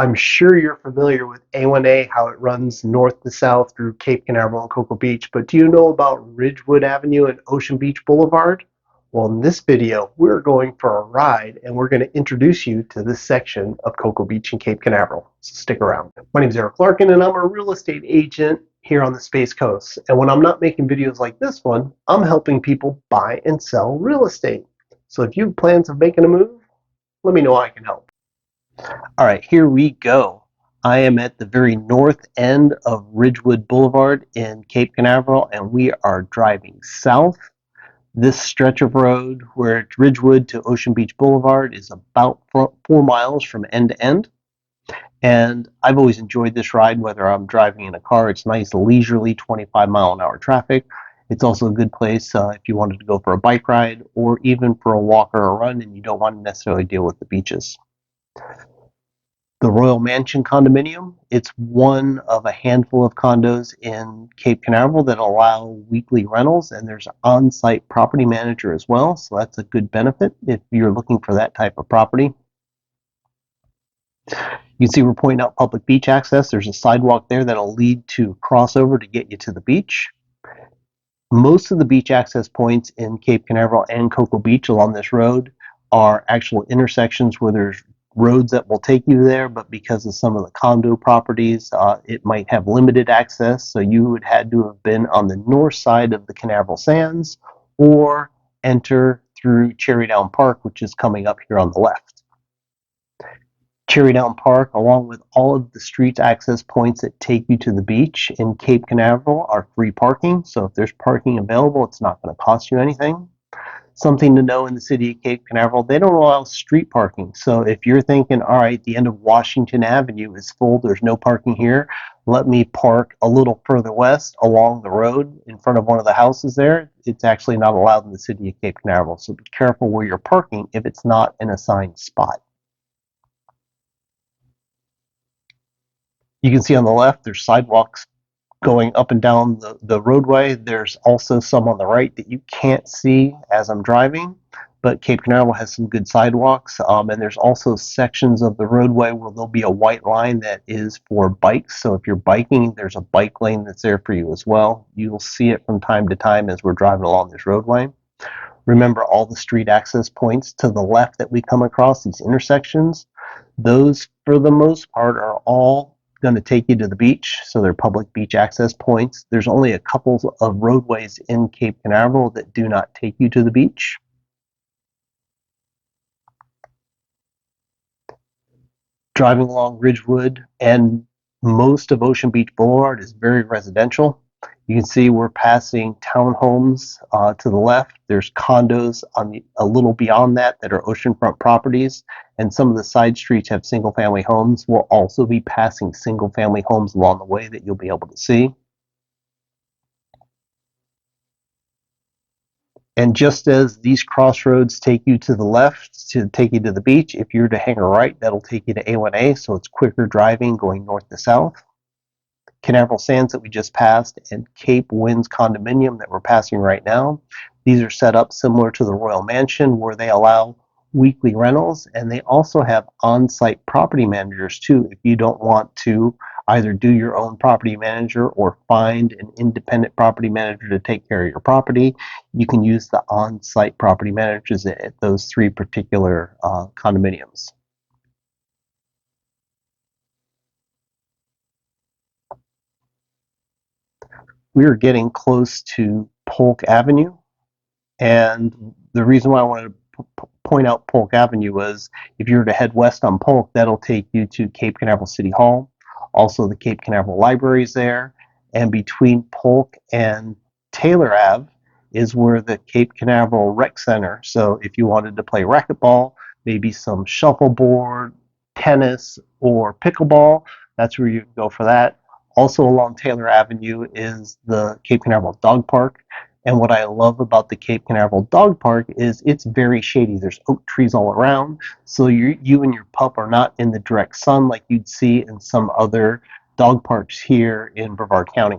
I'm sure you're familiar with A1A, how it runs north to south through Cape Canaveral and Cocoa Beach, but do you know about Ridgewood Avenue and Ocean Beach Boulevard? Well, in this video, we're going for a ride and we're going to introduce you to this section of Cocoa Beach and Cape Canaveral. So stick around. My name is Eric Larkin and I'm a real estate agent here on the Space Coast. And when I'm not making videos like this one, I'm helping people buy and sell real estate. So if you have plans of making a move, let me know how I can help. All right, here we go. I am at the very north end of Ridgewood Boulevard in Cape Canaveral, and we are driving south. This stretch of road where it's Ridgewood to Ocean Beach Boulevard is about 4 miles from end to end. And I've always enjoyed this ride, whether I'm driving in a car. It's nice, leisurely, 25-mile-an-hour traffic. It's also a good place if you wanted to go for a bike ride or even for a walk or a run and you don't want to necessarily deal with the beaches. The Royal Mansion condominium, it's one of a handful of condos in Cape Canaveral that allow weekly rentals, and there's an on-site property manager as well, so that's a good benefit if you're looking for that type of property. You can see we're pointing out public beach access. There's a sidewalk there that'll lead to crossover to get you to the beach. Most of the beach access points in Cape Canaveral and Cocoa Beach along this road are actual intersections where there's roads that will take you there, but because of some of the condo properties, it might have limited access, so you would had to have been on the north side of the Canaveral Sands or enter through Cherry Park, which is coming up here on the left. Cherry Park, along with all of the street access points that take you to the beach in Cape Canaveral, are free parking, so if there's parking available, it's not going to cost you anything. Something to know in the city of Cape Canaveral, they don't allow street parking. So if you're thinking, all right, the end of Washington Avenue is full, there's no parking here, let me park a little further west along the road in front of one of the houses there, it's actually not allowed in the city of Cape Canaveral. So be careful where you're parking if it's not an assigned spot. You can see on the left, there's sidewalks going up and down the roadway. There's also some on the right that you can't see as I'm driving, but Cape Canaveral has some good sidewalks, and there's also sections of the roadway where there'll be a white line that is for bikes. So if you're biking, there's a bike lane that's there for you as well. You'll see it from time to time as we're driving along this roadway. Remember all the street access points to the left that we come across, these intersections, those for the most part are all going to take you to the beach, so they're public beach access points. There's only a couple of roadways in Cape Canaveral that do not take you to the beach. Driving along Ridgewood and most of Ocean Beach Boulevard is very residential. You can see we're passing townhomes to the left. There's condos on a little beyond that are oceanfront properties, and some of the side streets have single-family homes. We'll also be passing single-family homes along the way that you'll be able to see. And just as these crossroads take you to the left to take you to the beach, if you're to hang a right, that'll take you to A1A, so it's quicker driving going north to south. Canaveral Sands that we just passed and Cape Winds condominium that we're passing right now. These are set up similar to the Royal Mansion where they allow weekly rentals, and they also have on-site property managers too. If you don't want to either do your own property manager or find an independent property manager to take care of your property, you can use the on-site property managers at those three particular condominiums. We are getting close to Polk Avenue, and the reason why I wanted to point out Polk Avenue was if you were to head west on Polk, that'll take you to Cape Canaveral City Hall. Also, the Cape Canaveral Library is there, and between Polk and Taylor Ave is where the Cape Canaveral Rec Center. So if you wanted to play racquetball, maybe some shuffleboard, tennis, or pickleball, that's where you go for that. Also along Taylor Avenue is the Cape Canaveral Dog Park. And what I love about the Cape Canaveral Dog Park is it's very shady. There's oak trees all around, so you and your pup are not in the direct sun like you'd see in some other dog parks here in Brevard County.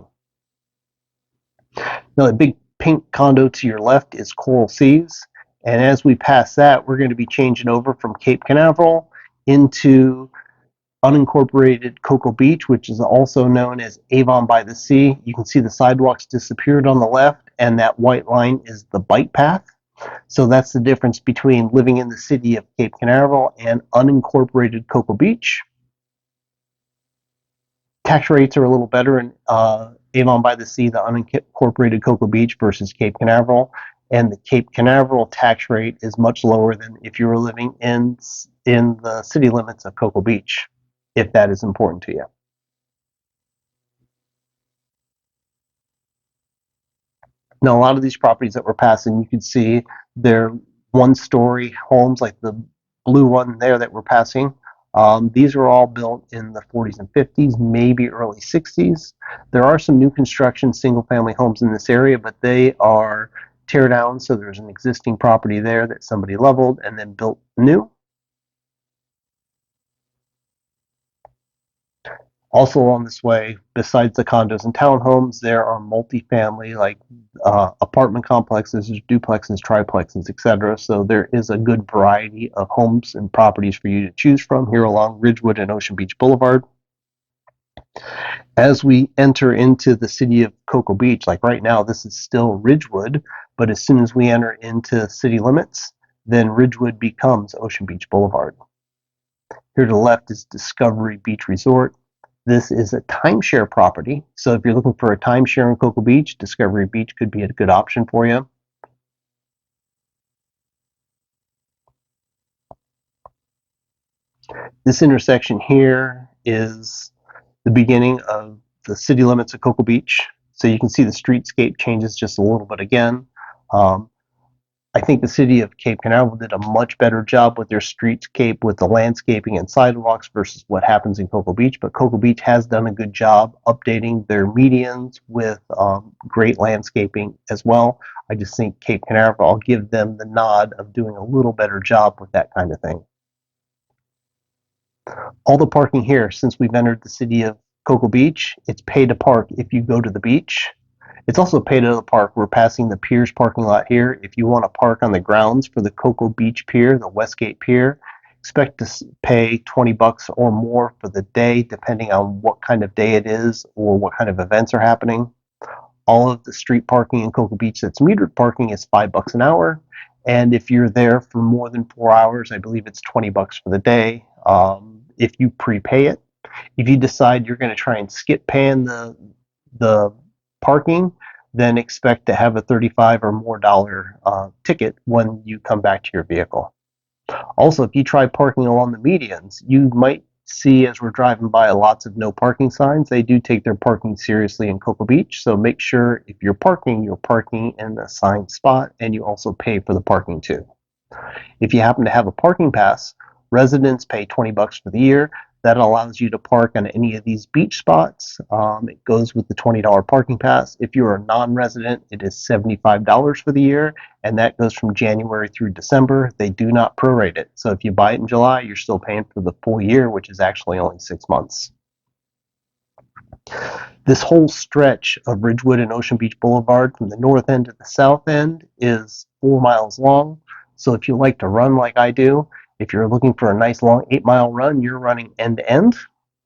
Now, the big pink condo to your left is Coral Seas, and as we pass that, we're going to be changing over from Cape Canaveral into unincorporated Cocoa Beach, which is also known as Avon by the Sea. You can see the sidewalks disappeared on the left, and that white line is the bike path. So that's the difference between living in the city of Cape Canaveral and unincorporated Cocoa Beach. Tax rates are a little better in Avon by the Sea, the unincorporated Cocoa Beach, versus Cape Canaveral. And the Cape Canaveral tax rate is much lower than if you were living in the city limits of Cocoa Beach, if that is important to you. Now, a lot of these properties that we're passing, you can see they're one-story homes, like the blue one there that we're passing. These are all built in the 40s and 50s, maybe early 60s. There are some new construction single-family homes in this area, but they are tear down, so there's an existing property there that somebody leveled and then built new. Also along this way, besides the condos and townhomes, there are multifamily, like apartment complexes, duplexes, triplexes, etc. So there is a good variety of homes and properties for you to choose from here along Ridgewood and Ocean Beach Boulevard. As we enter into the city of Cocoa Beach, like right now, this is still Ridgewood, but as soon as we enter into city limits, then Ridgewood becomes Ocean Beach Boulevard. Here to the left is Discovery Beach Resort. This is a timeshare property, so if you're looking for a timeshare in Cocoa Beach, Discovery Beach could be a good option for you. This intersection here is the beginning of the city limits of Cocoa Beach, so you can see the streetscape changes just a little bit again. I think the city of Cape Canaveral did a much better job with their streetscape with the landscaping and sidewalks versus what happens in Cocoa Beach, but Cocoa Beach has done a good job updating their medians with great landscaping as well. I just think Cape Canaveral, I'll give them the nod of doing a little better job with that kind of thing. All the parking here, since we've entered the city of Cocoa Beach, it's pay to park if you go to the beach. It's also pay to park. We're passing the Pier's parking lot here. If you want to park on the grounds for the Cocoa Beach Pier, the Westgate Pier, expect to pay 20 bucks or more for the day, depending on what kind of day it is or what kind of events are happening. All of the street parking in Cocoa Beach that's metered parking is 5 bucks an hour. And if you're there for more than 4 hours, I believe it's 20 bucks for the day if you prepay it. If you decide you're going to try and skip paying the parking, then expect to have a $35 or more ticket when you come back to your vehicle. Also, if you try parking along the medians, you might see as we're driving by lots of no parking signs. They do take their parking seriously in Cocoa Beach, so make sure if you're parking in the assigned spot, and you also pay for the parking too. If you happen to have a parking pass, residents pay 20 bucks for the year. That allows you to park on any of these beach spots. It goes with the $20 parking pass. If you're a non-resident, it is $75 for the year, and that goes from January through December. They do not prorate it. So if you buy it in July, you're still paying for the full year, which is actually only 6 months. This whole stretch of Ridgewood and Ocean Beach Boulevard from the north end to the south end is 4 miles long. So if you like to run like I do, if you're looking for a nice long 8-mile run, you're running end to end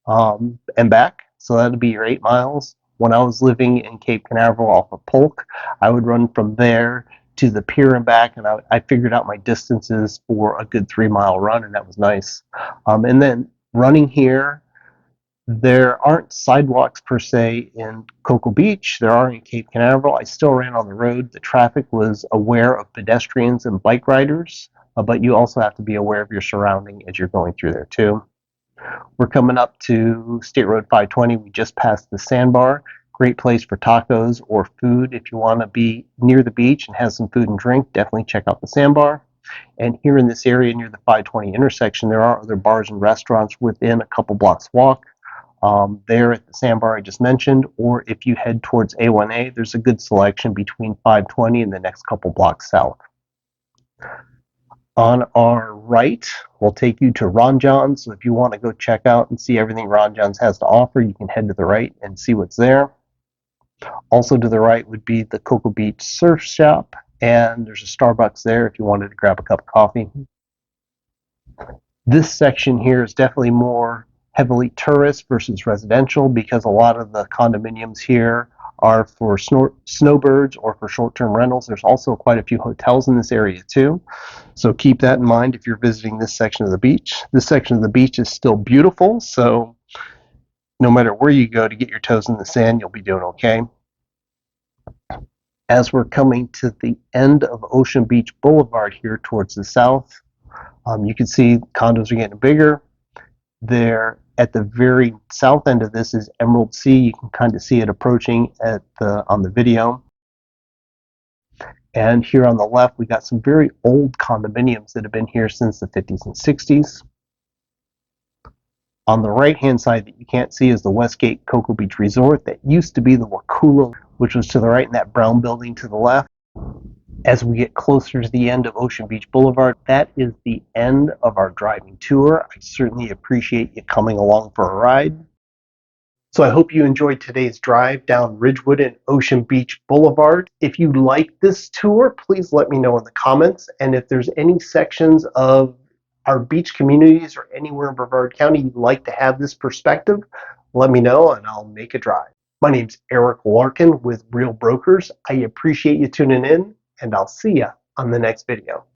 and back. So that'll be your 8 miles. When I was living in Cape Canaveral off of Polk, I would run from there to the pier and back, and I figured out my distances for a good 3-mile run, and that was nice. And then running here, there aren't sidewalks per se in Cocoa Beach. There are in Cape Canaveral. I still ran on the road. The traffic was aware of pedestrians and bike riders, but you also have to be aware of your surrounding as you're going through there too. We're coming up to State Road 520. We just passed the Sandbar. Great place for tacos or food. If you want to be near the beach and have some food and drink, definitely check out the Sandbar. And here in this area near the 520 intersection, there are other bars and restaurants within a couple blocks walk. There at the Sandbar I just mentioned, or if you head towards A1A, there's a good selection between 520 and the next couple blocks south. On our right, we'll take you to Ron John's. So if you want to go check out and see everything Ron John's has to offer, you can head to the right and see what's there. Also to the right would be the Cocoa Beach Surf Shop, and there's a Starbucks there if you wanted to grab a cup of coffee. This section here is definitely more heavily tourist versus residential, because a lot of the condominiums here are for snowbirds or for short-term rentals. There's also quite a few hotels in this area too. So keep that in mind if you're visiting this section of the beach. This section of the beach is still beautiful, so no matter where you go to get your toes in the sand, you'll be doing okay. As we're coming to the end of Ocean Beach Boulevard here towards the south, you can see condos are getting bigger. There at the very south end of this is Emerald Sea. You can kind of see it approaching on the video. And here on the left, we got some very old condominiums that have been here since the 50s and 60s. On the right-hand side that you can't see is the Westgate Cocoa Beach Resort that used to be the Wakula, which was to the right in that brown building to the left. As we get closer to the end of Ocean Beach Boulevard, that is the end of our driving tour. I certainly appreciate you coming along for a ride. So I hope you enjoyed today's drive down Ridgewood and Ocean Beach Boulevard. If you like this tour, please let me know in the comments. And if there's any sections of our beach communities or anywhere in Brevard County you'd like to have this perspective, let me know and I'll make a drive. My name's Eric Larkin with Real Brokers. I appreciate you tuning in, and I'll see you on the next video.